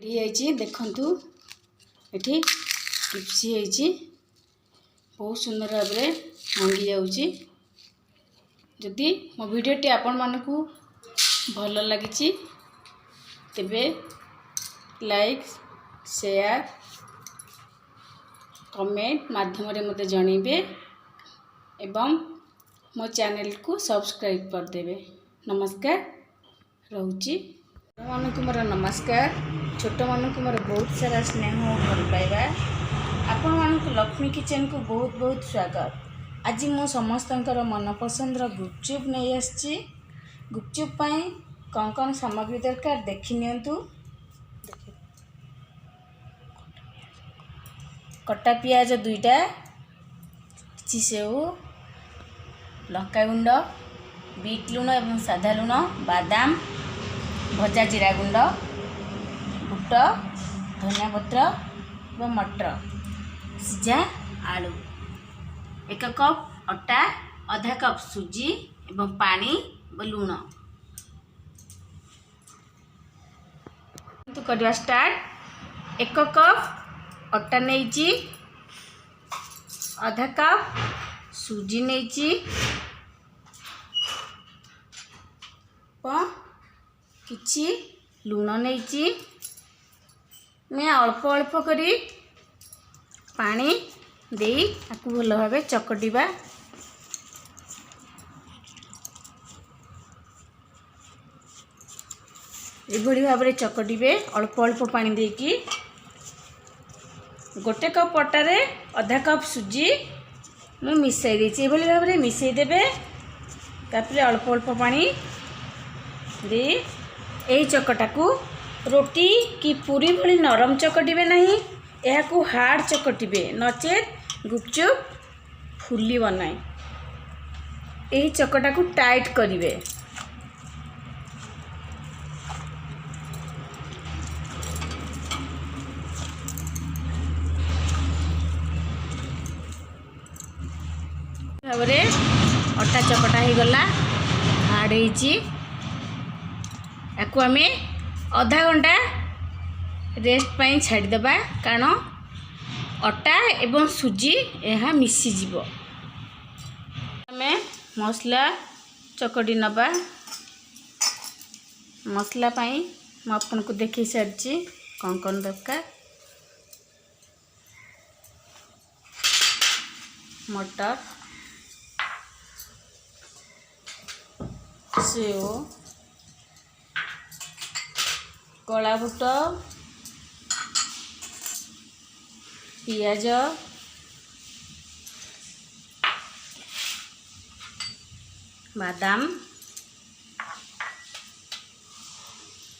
ये देखंतु एठी किप्सी होईची बहुत सुंदर भाव में भांगी जाऊँगी। जदि मो भिडियोटी आपण मानकु भल लगी तेबे लाइक शेयर कमेंट माध्यम मते जनइबे एवं मो चैनल को सब्सक्राइब कर देबे। नमस्कार रहउची मानकु मोर नमस्कार। छोट मानकु मोर बहुत सारा स्नेह और भल पाइबा। आपण मानकु लक्ष्मी किचन को बहुत बहुत स्वागत। आज मो समस्तंकर मनपसंदर गुपचुप नहीं आसी। गुपचुप पाई कौन कौन सामग्री दरकार देखि नियंतु। कटा पियाज दुईटा, किछि सेव, लंका गुंड, बीट लुण एवं साधा लुण, बादाम, भजा जीरा गुंड, बुट, धनिया पत्र एवं मटर, सिझा आलू, 1 कप अटा, आधा कप सुजी एवं पानी व लुण। तो करवा स्टार्ट। 1 कप अटा नहीं, आधा कप सुजी नहीं, किछि लुण नहीं। मैं अल्प अल्प करी पानी दे आपको भल भाव चकटिबा। एभली भाव में चकटिबे अल्प अल्प पानी देकी। 1 कप अटारे आधा कप सुजी मु मिसाई देछि। एभली भाव में मिसाई देबे। तापरे अल्प अल्प पानी दे एही चकटा को रोटी कि पूरी भली नरम चकटिबे नहीं, यह को हार्ड चकटिबे, नचेत गुपचुप फुली बनाए। यही चकटा को टाइट करिवे। भाव अटा चकटा हो गला, हार्ड होईची। याकू आमे आधा घंटा रेस्ट पाई छाड़ी देबा, कारण अटा एवं सुजी यह मिसी जीवो। आमे मसला चकड़ी नबा। मसला पाई मैं आपन को देखी सारी कौन कौन दरकार। मटर, सेव, कला बुट, पियाज, बादाम,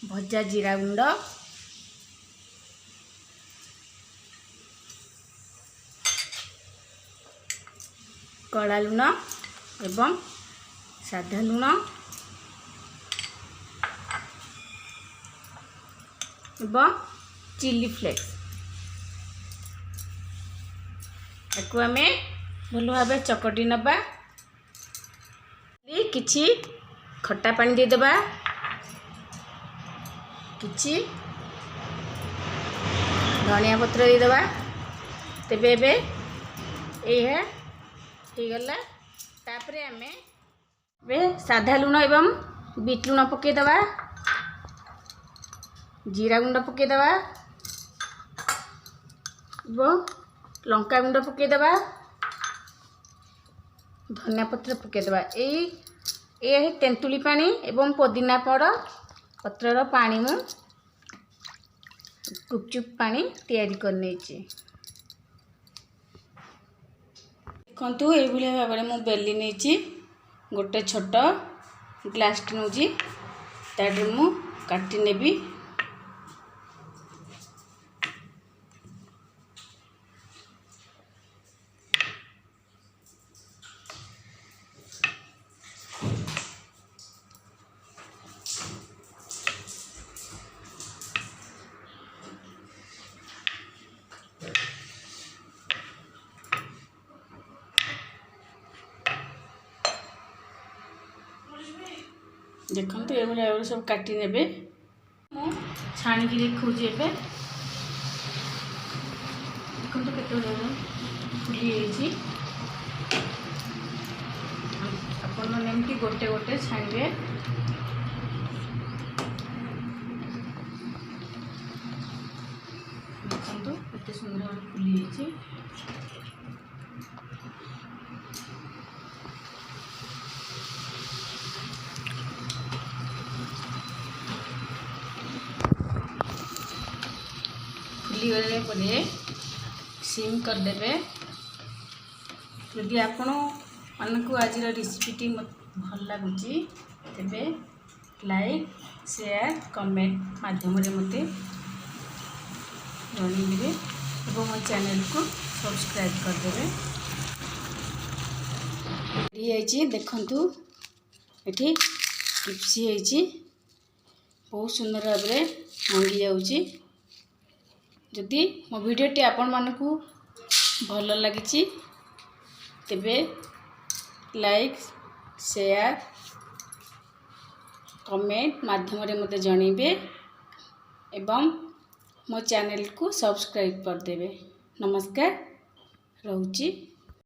भजा जीरा गुंड, कला लुण एवं साधा लुण एवं चिली फ्लेक्स। याकू आमे भल भाव चकटी नबा। किछि खट्टा पानी दे देबा, किछि धनिया पत्र दे देबा। तेबे एबे एहा हो गला। तापरे आमे बे साधा लुण एवं बीट लुण पके देबा, जीरा गुंड पके देबा एवं लंका गुंड पके देबा, धनिया पत्र पके देबा। यही तेंतुली पानी एवं पुदीना पत्रर पानी मु गुपचुप पानी तैयारी करने। देखु ये भाव में मुझे बेली नहीं, गोटे छोट ग्लास नौजी तार मु काटी नेबी। देखते ये भाव सब काटी नेबे। ମୁଁ ଛାଣିକି ଦେଖାଉଛି ଏବେ। ଦେଖନ୍ତୁ କେତେବେଳେ ଫୁଲି ଯାଇଛି। ଆପଣମାନେ ଏମିତି ଗୋଟେ ଗୋଟେ ଛାଣିବେ। ଦେଖନ୍ତୁ କେତେ ସୁନ୍ଦର ଭାବରେ ଫୁଲି ଯାଇଛି। ଫୁଲିଗଲା ପରେ ସିମ୍ କରିଦେବେ। ଯଦି ଆପଣମାନଙ୍କୁ ଆଜିର ରେସିପିଟି ଭଲ ଲାଗୁଛି ତେବେ ଲାଇକ୍ ସେୟାର କମେଣ୍ଟ ମାଧ୍ୟମରେ ମୋତେ ଜଣାଇଦେବେ ଏବଂ ମୋ ଚ୍ୟାନେଲକୁ ସବସ୍କ୍ରାଇବ୍ କରିଦେବେ। ହେଇଯାଇଛି ଦେଖନ୍ତୁ, ଏଠି ଟିପ୍ସି ହେଇଛି, ବହୁତ ସୁନ୍ଦର ଭାବରେ ମଙ୍ଗି ଯାଉଛି। ଯଦି ମୋ ଭିଡ଼ିଓଟି ଆପଣମାନଙ୍କୁ ଭଲ ଲାଗିଛି ତେବେ ଲାଇକ୍ ସେୟାର କମେଣ୍ଟ ମାଧ୍ୟମରେ ମୋତେ ଜଣାଇବେ ଏବଂ ମୋ ଚ୍ୟାନେଲକୁ ସବସ୍କ୍ରାଇବ୍ କରିଦେବେ। ନମସ୍କାର, ରହୁଛି।